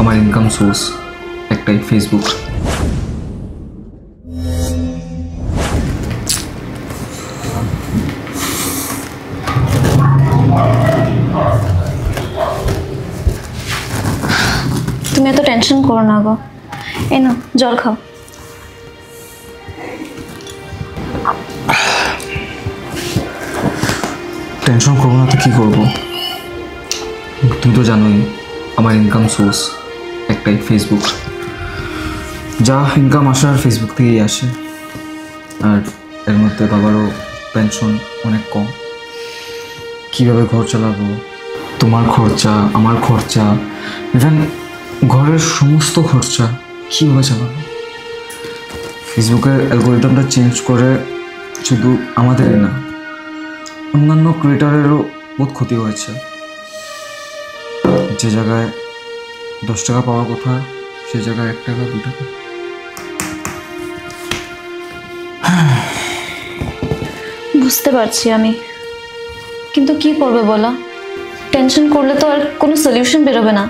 আমার income source একটাই, Facebook. তুমি এত টেনশন করো না গো, এই নাও জল খাও। টেনশন করবো না তো কী করবো? তুমি তো জানোই আমার ইনকাম সোর্স একটাই, ফেসবুক। যা ইনকাম আসে আর ফেসবুক থেকেই আসে। আর এর মধ্যে বাবারও পেনশন অনেক কম। কীভাবে ঘর চালাবো? তোমার খরচা, আমার খরচা, ইভেন ঘরের সমস্ত খরচা কীভাবে চালাবো? ফেসবুকের অ্যালগোরিদমটা চেঞ্জ করে শুধু আমাদেরই না, অন্যান্য ক্রিয়েটারেরও বহুত ক্ষতি হয়েছে। যে জায়গায় 10 টাকা পাওয়ার কথা, সে জায়গায় 1 টাকা 2 টাকা। বুঝতে পারছি আমি, কিন্তু কি করবে বলো? টেনশন করলে তো আর কোনো সলিউশন বেরোবে না।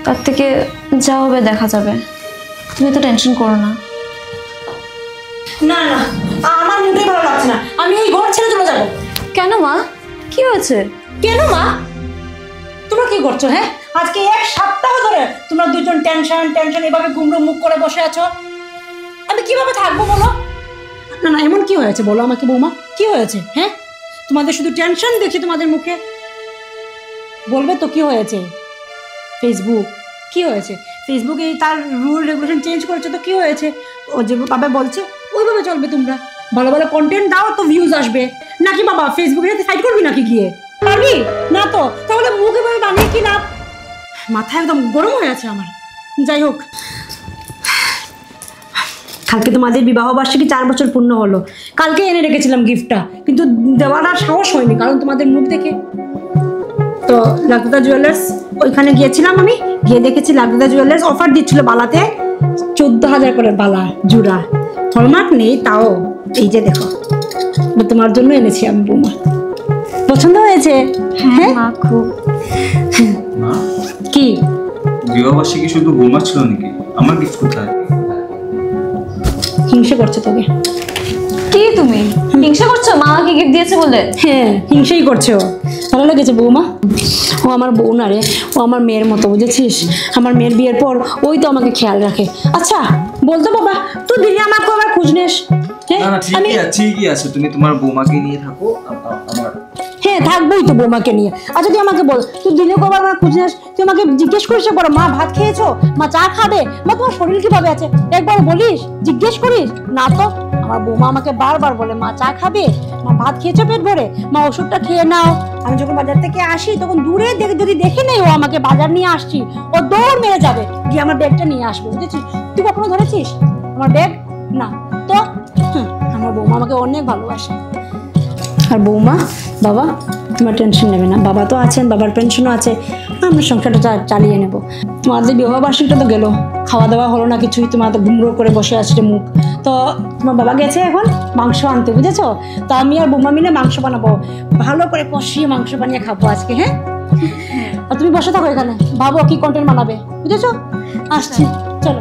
তার থেকে যা হবে দেখা যাবে। তুমি তো টেনশন করো না। না না, আমার মোটেই ভালো লাগছে না। আমি এই ঘর ছেড়ে চলে যাবো। কেন মা, কি হয়েছে? কেন মা? তোমরা কি করছো? হ্যাঁ, আজকে 1 সপ্তাহ ধরে তোমরা দুজন টেনশন টেনশন এভাবে গুমড়ো মুখ করে বসে আছো। আমি কিভাবে থাকবো বলো? না না, এমন কি হয়েছে বলো আমাকে বৌমা, কি হয়েছে? হ্যাঁ, তোমাদের শুধু টেনশন দেখি তোমাদের মুখে। বলবে তো কি হয়েছে? ফেসবুক কি হয়েছে? ফেসবুকে তার রুল রেগুলেশন চেঞ্জ করেছে তো কি হয়েছে? ও যে বাবা বলছে ওইভাবে চলবে। তোমরা ভালো ভালো কন্টেন্ট দাও তো ভিউজ আসবে নাকি? বাবা ফেসবুকে ফাইট করবি নাকি গিয়ে? পারবি না তো? তাহলে মুখে ভাবে বানিয়ে কি লাভ? মাথা একদম গরম হয়ে আছে আমার। যাই হোক, কালকে তোমাদের বিবাহ বার্ষিকী 4 বছর পূর্ণ হলো। কালকে এনে রেখেছিলাম গিফটটা, কিন্তু দেওয়ার আর সাহস হয়নি কারণ তোমাদের মুখ দেখে। তো লাকদা জুয়েলার্স ওইখানে গিয়েছিলাম, আমি গিয়ে দেখেছি লাকদা জুয়েলার্স অফার দিচ্ছিল বালাতে 14,000 করে বালা জোড়া। হলমার্ক নেই তাও। এই যে দেখো, তোমার জন্য এনেছি আমি বৌমা। পছন্দ হয়েছে? হ্যাঁ মা, খুব। কি বিবাহবার্ষিকী শুধু বৌমা ছিল নাকি? আমার গিফট কোথায়? হিংসে করছে তোকে। কি তুমি হিংসা করছো মা আমাকে গিফট দিয়েছে বলে? হ্যাঁ, হিংসেই করছে ও। ভালো লেগেছে বৌমা? ও আমার বউ না রে, ও আমার মেয়ের মতো, বুঝেছিস? আমার মেয়ের বিয়ের পর ওই তো আমাকে খেয়াল রাখে। আচ্ছা বলতো বাবা, তুই দিনে আমাকে আবার খোঁজ নিস? ঠিকই আছে, তুমি তোমার বৌমাকে নিয়ে থাকো। আমার হ্যাঁ থাকবোই তো বৌমাকে নিয়ে। আচ্ছা তুই আমাকে বল, তুই দিনে কবার আমার খোঁজ নিস? তুই আমাকে জিজ্ঞেস করিস একবার, মা ভাত খেয়েছো, মা চা খাবে, মা তোমার শরীর কিভাবে আছে, একবার বলিস? জিজ্ঞেস করিস না তো। আমার বৌমা আমাকে বারবার বলে, মা চা খাবে, মা ভাত খেয়েছো পেট ভরে, মা ওষুধটা খেয়ে নাও। আমি যখন বাজার থেকে আসি তখন দূরে যদি দেখে নেই ও আমাকে বাজার নিয়ে আসছি, ও দৌড় মেরে যাবে গিয়ে আমার ব্যাগটা নিয়ে আসবে, বুঝেছিস? তুই কখনো ধরেছিস আমার ব্যাগ? না তো। আমার বৌমা আমাকে অনেক ভালোবাসে। আর বৌমা, বাবা তোমার টেনশন নেবে না, বাবা তো আছেন, বাবার পেনশনও আছে, আমরা সংসারটা চালিয়ে নেব। তোমাদের বিবাহ বার্ষিকটা তো গেল, খাওয়া দাওয়া হলো না কিছুই, তোমার তো ঘুমরো করে বসে আসছে মুখ। তো তোমার বাবা গেছে এখন মাংস আনতে, বুঝেছো? তো আমি আর বৌমা মিলে মাংস বানাবো, ভালো করে কষিয়ে মাংস বানিয়ে খাবো আজকে। হ্যাঁ, আর তুমি বসে থাকো এখানে, ভাবো কি কন্টেন্ট বানাবে, বুঝেছো? আসছি, চলো।